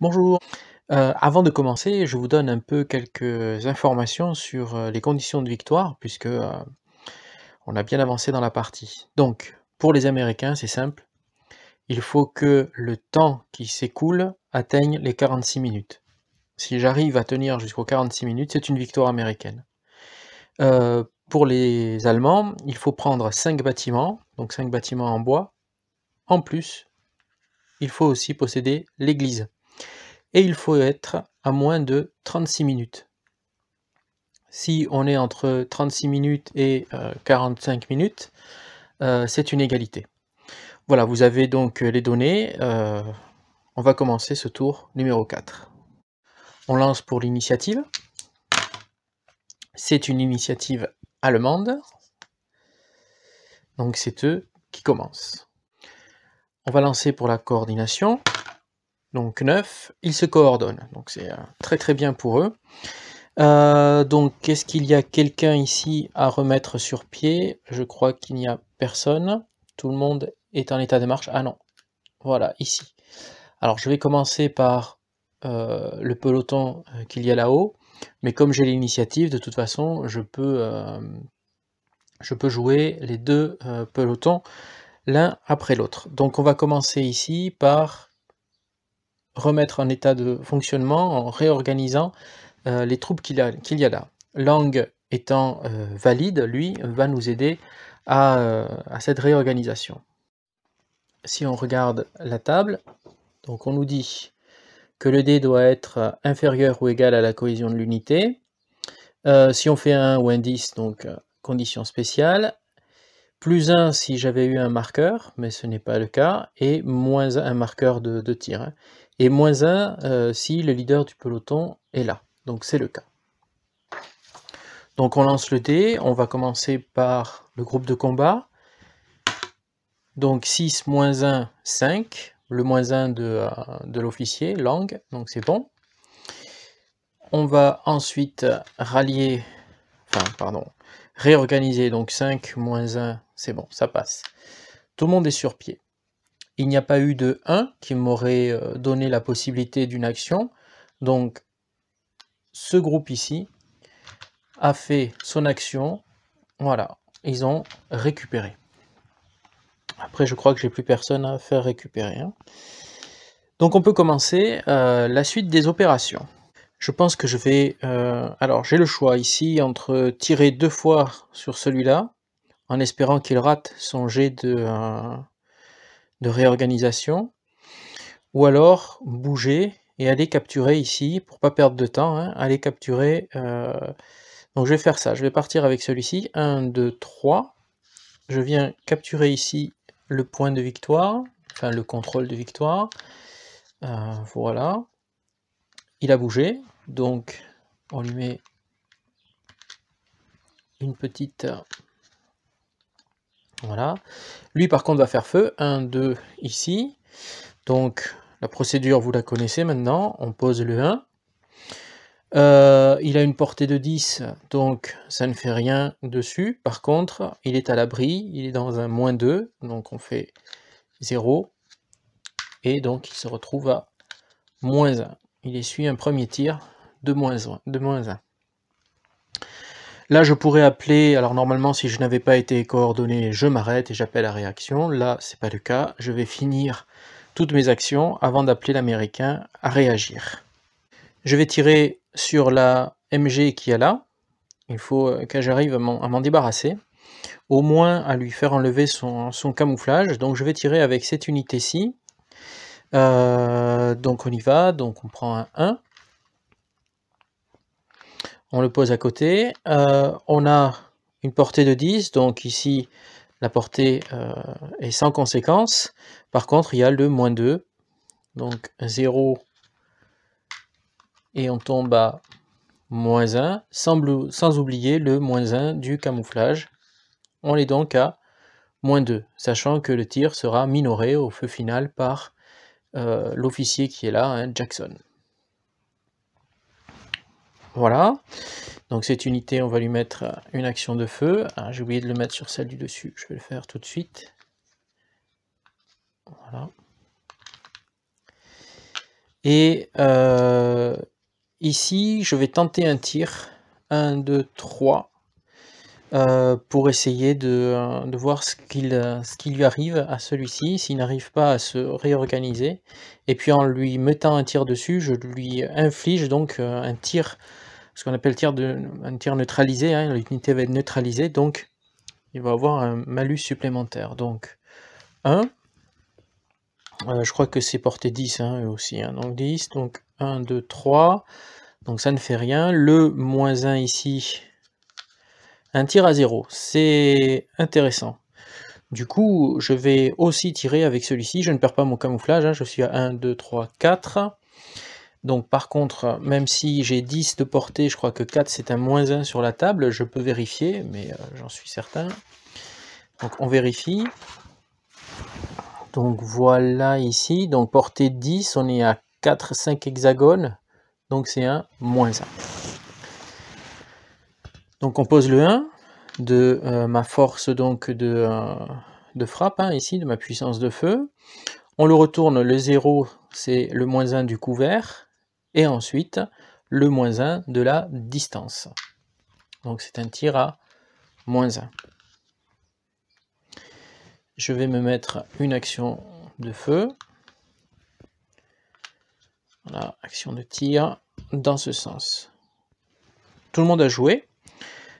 Bonjour. Avant de commencer, je vous donne un peu quelques informations sur, les conditions de victoire puisque, on a bien avancé dans la partie. Donc, pour les Américains, c'est simple, il faut que le temps qui s'écoule atteigne les 46 minutes. Si j'arrive à tenir jusqu'aux 46 minutes, c'est une victoire américaine. Pour les Allemands, il faut prendre 5 bâtiments, donc 5 bâtiments en bois. En plus, il faut aussi posséder l'église et il faut être à moins de 36 minutes. Si on est entre 36 minutes et 45 minutes, c'est une égalité. Voilà, vous avez donc les données. On va commencer ce tour numéro 4. On lance pour l'initiative. C'est une initiative allemande. Donc c'est eux qui commencent. On va lancer pour la coordination. Donc 9, ils se coordonnent. Donc c'est très très bien pour eux. Donc est-ce qu'il y a quelqu'un ici à remettre sur pied? Je crois qu'il n'y a personne. Tout le monde est en état de marche. Ah non, voilà, ici. Alors je vais commencer par le peloton qu'il y a là-haut, mais comme j'ai l'initiative, de toute façon, je peux jouer les deux pelotons l'un après l'autre. Donc on va commencer ici par remettre en état de fonctionnement en réorganisant les troupes qu'il y a là. Lang étant valide, lui, va nous aider à cette réorganisation. Si on regarde la table, donc on nous dit que le dé doit être inférieur ou égal à la cohésion de l'unité. Si on fait un 1 ou un 10, donc condition spéciale. Plus 1 si j'avais eu un marqueur, mais ce n'est pas le cas, et moins 1, un marqueur de tir. Hein. Et moins 1 si le leader du peloton est là. Donc c'est le cas. Donc on lance le dé, on va commencer par le groupe de combat. Donc 6 moins 1, 5. Le moins 1 de l'officier, Lang, donc c'est bon. On va ensuite réorganiser, donc 5 moins 1, c'est bon, ça passe. Tout le monde est sur pied. Il n'y a pas eu de 1 qui m'aurait donné la possibilité d'une action, donc ce groupe ici a fait son action, voilà, ils ont récupéré. Après, je crois que j'ai plus personne à faire récupérer. Hein. Donc on peut commencer la suite des opérations. Je pense que je vais... alors j'ai le choix ici entre tirer 2 fois sur celui-là, en espérant qu'il rate son jet de réorganisation, ou alors bouger et aller capturer ici, pour pas perdre de temps, hein, aller capturer... donc je vais faire ça, je vais partir avec celui-ci, 1, 2, 3, je viens capturer ici le point de victoire, enfin le contrôle de victoire, voilà, il a bougé, donc on lui met une petite... Voilà. Lui par contre va faire feu, 1, 2 ici, donc la procédure vous la connaissez maintenant, on pose le 1. Il a une portée de 10, donc ça ne fait rien dessus, par contre il est à l'abri, il est dans un moins 2, donc on fait 0, et donc il se retrouve à moins 1. Il essuie un premier tir de moins 1. Là, je pourrais appeler, alors normalement, si je n'avais pas été coordonné, je m'arrête et j'appelle la réaction. Là, c'est pas le cas. Je vais finir toutes mes actions avant d'appeler l'Américain à réagir. Je vais tirer sur la MG qui est là. Il faut que j'arrive à m'en débarrasser. Au moins à lui faire enlever son camouflage. Donc je vais tirer avec cette unité-ci. Donc on y va. Donc on prend un 1. On le pose à côté, on a une portée de 10, donc ici la portée est sans conséquence. Par contre il y a le moins 2, donc 0 et on tombe à moins 1, sans oublier le moins 1 du camouflage. On est donc à moins 2, sachant que le tir sera minoré au feu final par l'officier qui est là, hein, Jackson. Voilà, donc cette unité, on va lui mettre une action de feu. Ah, j'ai oublié de le mettre sur celle du dessus, je vais le faire tout de suite. Voilà. Et ici, je vais tenter un tir. 1, 2, 3. Pour essayer de voir ce qui lui arrive à celui-ci, s'il n'arrive pas à se réorganiser. Et puis en lui mettant un tir dessus, je lui inflige donc un tir, ce qu'on appelle un tir neutralisé, hein, l'unité va être neutralisée, donc il va avoir un malus supplémentaire. Donc 1, je crois que c'est portée 10 hein, eux aussi, hein, donc 10, donc 1, 2, 3, donc ça ne fait rien. Le moins 1 ici, un tir à 0, c'est intéressant. Du coup, je vais aussi tirer avec celui-ci, je ne perds pas mon camouflage, hein, je suis à 1, 2, 3, 4. Donc par contre, même si j'ai 10 de portée, je crois que 4 c'est un moins 1 sur la table, je peux vérifier, mais j'en suis certain. Donc on vérifie. Donc voilà ici, donc portée 10, on est à 4, 5 hexagones, donc c'est un moins 1. Donc on pose le 1 de ma force donc de frappe, hein, ici, de ma puissance de feu. On le retourne, le 0 c'est le moins 1 du couvert, et ensuite le moins 1 de la distance. Donc c'est un tir à moins 1. Je vais me mettre une action de feu. Voilà, action de tir dans ce sens. Tout le monde a joué.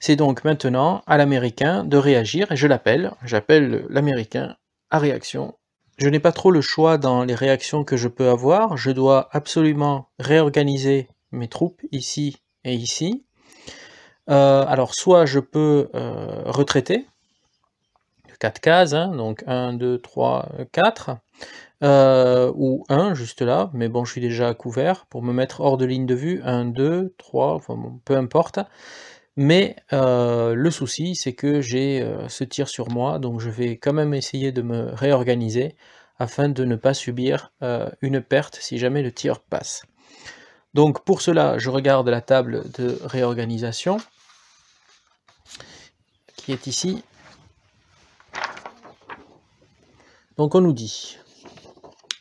C'est donc maintenant à l'américain de réagir, et j'appelle l'américain à réaction. Je n'ai pas trop le choix dans les réactions que je peux avoir, je dois absolument réorganiser mes troupes ici et ici. Alors soit je peux retraiter, 4 cases, hein, donc 1, 2, 3, 4, ou 1 juste là, mais bon je suis déjà à couvert, pour me mettre hors de ligne de vue, 1, 2, 3, enfin bon, peu importe. Mais le souci, c'est que j'ai ce tir sur moi, donc je vais quand même essayer de me réorganiser afin de ne pas subir une perte si jamais le tir passe. Donc pour cela, je regarde la table de réorganisation qui est ici. Donc on nous dit,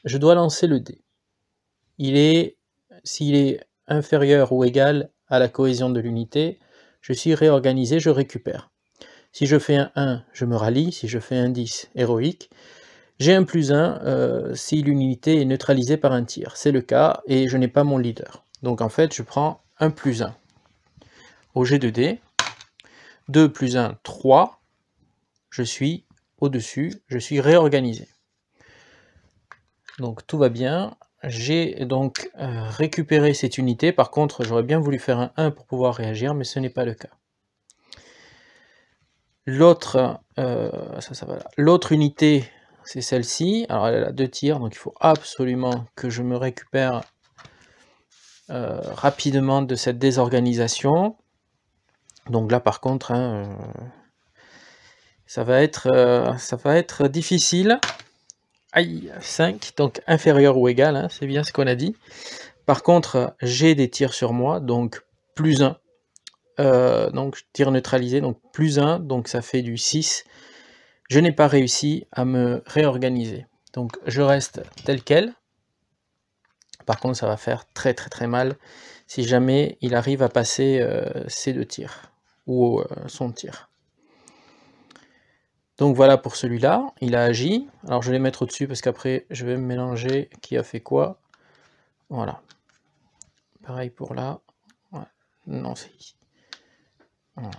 je dois lancer le dé. S'il est inférieur ou égal à la cohésion de l'unité, je suis réorganisé, je récupère. Si je fais un 1, je me rallie. Si je fais un 10, héroïque. J'ai un plus 1 si l'unité est neutralisée par un tir. C'est le cas, et je n'ai pas mon leader. Donc en fait, je prends un plus 1 au jet de dés. 2 plus 1, 3. Je suis au-dessus, je suis réorganisé. Donc tout va bien. J'ai donc récupéré cette unité. Par contre, j'aurais bien voulu faire un 1 pour pouvoir réagir, mais ce n'est pas le cas. L'autre unité, c'est celle-ci. Alors elle a 2 tirs, donc il faut absolument que je me récupère rapidement de cette désorganisation. Donc là par contre, hein, ça va être difficile. Aïe, 5, donc inférieur ou égal, hein, c'est bien ce qu'on a dit. Par contre, j'ai des tirs sur moi, donc plus 1. Donc tir neutralisé, donc plus 1, donc ça fait du 6. Je n'ai pas réussi à me réorganiser. Donc je reste tel quel. Par contre, ça va faire très très très mal si jamais il arrive à passer ces 2 tirs, ou son tir. Donc voilà pour celui-là, il a agi. Alors je vais les mettre au-dessus parce qu'après je vais me mélanger qui a fait quoi. Voilà. Pareil pour là. Ouais. Non, c'est ici. Voilà.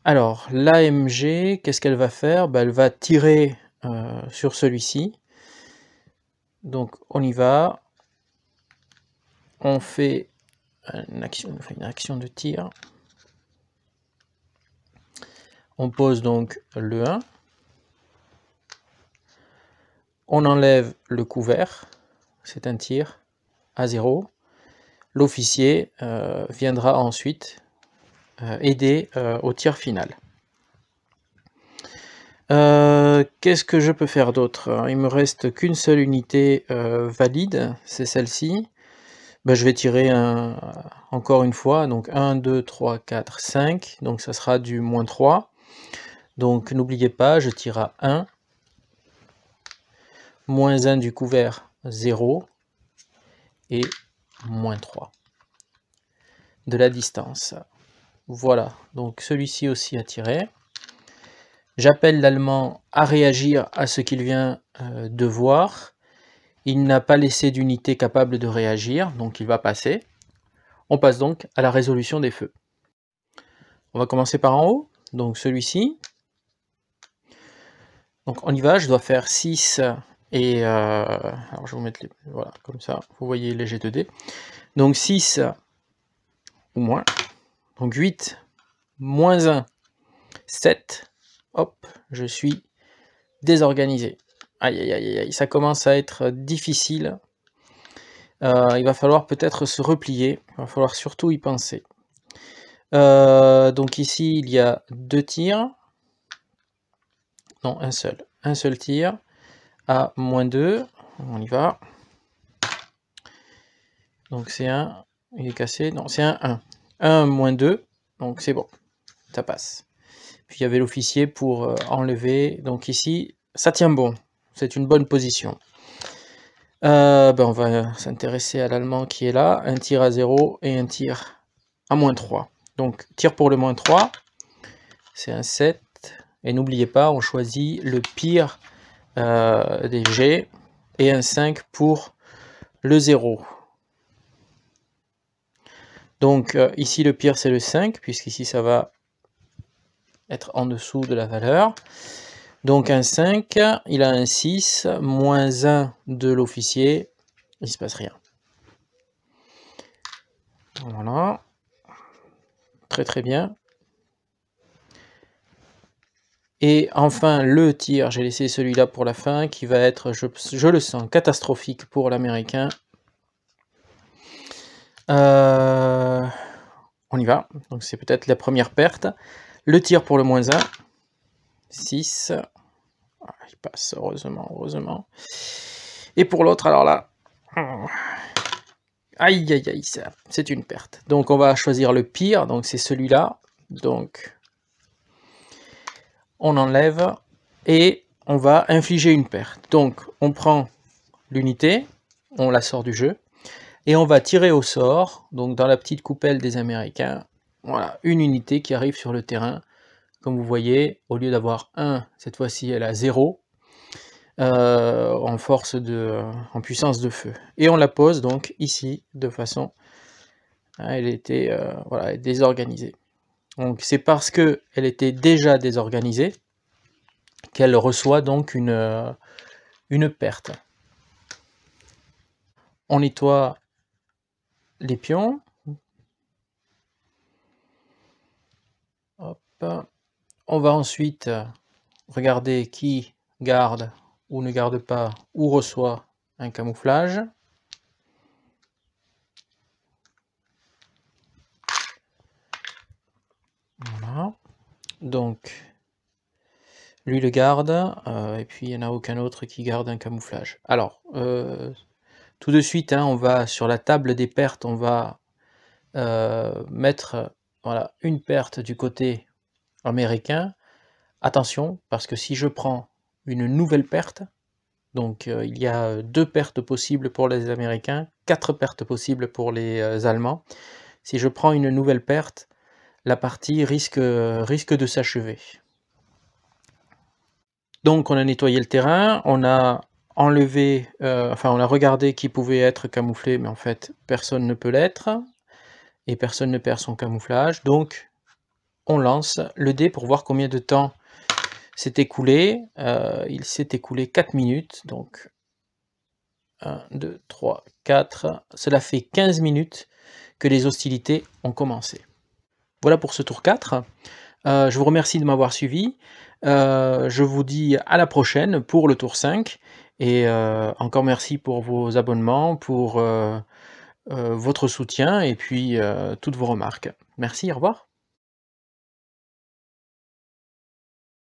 Alors, l'AMG, qu'est-ce qu'elle va faire? Ben, elle va tirer sur celui-ci. Donc, on y va. On fait une action de tir. On pose donc le 1. On enlève le couvert. C'est un tir à 0. L'officier viendra ensuite aider au tir final. Qu'est-ce que je peux faire d'autre? Il me reste qu'une seule unité valide, c'est celle-ci. Ben, je vais tirer encore une fois, donc 1, 2, 3, 4, 5, donc ça sera du moins 3. Donc n'oubliez pas, je tire à 1, moins 1 du couvert, 0 et moins 3 de la distance. Voilà, donc celui-ci aussi a tiré. J'appelle l'Allemand à réagir à ce qu'il vient de voir. Il n'a pas laissé d'unité capable de réagir, donc il va passer. On passe donc à la résolution des feux. On va commencer par en haut, donc celui-ci. Donc on y va, je dois faire 6 et... alors je vais vous mettre les... Voilà, comme ça, vous voyez les jets de dés. Donc 6 ou moins. Donc 8, moins 1, 7. Hop, je suis désorganisé. Aïe, aïe, aïe, aïe, ça commence à être difficile. Il va falloir peut-être se replier. Il va falloir surtout y penser. Donc ici, il y a 2 tirs. Non, un seul. Un seul tir à moins 2. On y va. Donc c'est un. Il est cassé. Non, c'est un 1. 1 moins 2. Donc c'est bon. Ça passe. Puis il y avait l'officier pour enlever. Donc ici, ça tient bon. C'est une bonne position. On va s'intéresser à l'Allemand qui est là. Un tir à 0 et un tir à moins 3. Donc tir pour le moins 3. C'est un 7. Et n'oubliez pas, on choisit le pire des jets. Et un 5 pour le 0. Donc ici le pire c'est le 5, puisqu'ici ça va être en dessous de la valeur. Donc un 5, il a un 6, moins 1 de l'officier, il ne se passe rien. Voilà. Très très bien. Et enfin le tir, j'ai laissé celui-là pour la fin, qui va être, je le sens, catastrophique pour l'Américain. On y va, donc c'est peut-être la première perte. Le tir pour le moins 1, 6. Ah, il passe, heureusement, heureusement. Et pour l'autre, alors là, aïe, aïe, aïe, c'est une perte. Donc on va choisir le pire, donc c'est celui-là. Donc on enlève et on va infliger une perte. Donc on prend l'unité, on la sort du jeu, et on va tirer au sort, donc dans la petite coupelle des Américains, voilà, une unité qui arrive sur le terrain. Comme vous voyez, au lieu d'avoir 1, cette fois-ci elle a 0, en force en puissance de feu. Et on la pose donc ici, de façon... elle était voilà, désorganisée. Donc c'est parce qu'elle était déjà désorganisée qu'elle reçoit donc une perte. On nettoie les pions. Hop. On va ensuite regarder qui garde ou ne garde pas ou reçoit un camouflage. Voilà. Donc, lui le garde, et puis il n'y en a aucun autre qui garde un camouflage. Alors, tout de suite, hein, on va sur la table des pertes, on va mettre voilà, une perte du côté américain. Attention, parce que si je prends une nouvelle perte, donc il y a 2 pertes possibles pour les Américains, 4 pertes possibles pour les Allemands. Si je prends une nouvelle perte, la partie risque de s'achever. Donc on a nettoyé le terrain, on a enlevé, enfin on a regardé qui pouvait être camouflé, mais en fait personne ne peut l'être, et personne ne perd son camouflage, donc on lance le dé pour voir combien de temps s'est écoulé. Il s'est écoulé 4 minutes, donc 1, 2, 3, 4, cela fait 15 minutes que les hostilités ont commencé. Voilà pour ce tour 4. Je vous remercie de m'avoir suivi. Je vous dis à la prochaine pour le tour 5. Et encore merci pour vos abonnements, pour votre soutien et puis toutes vos remarques. Merci, au revoir.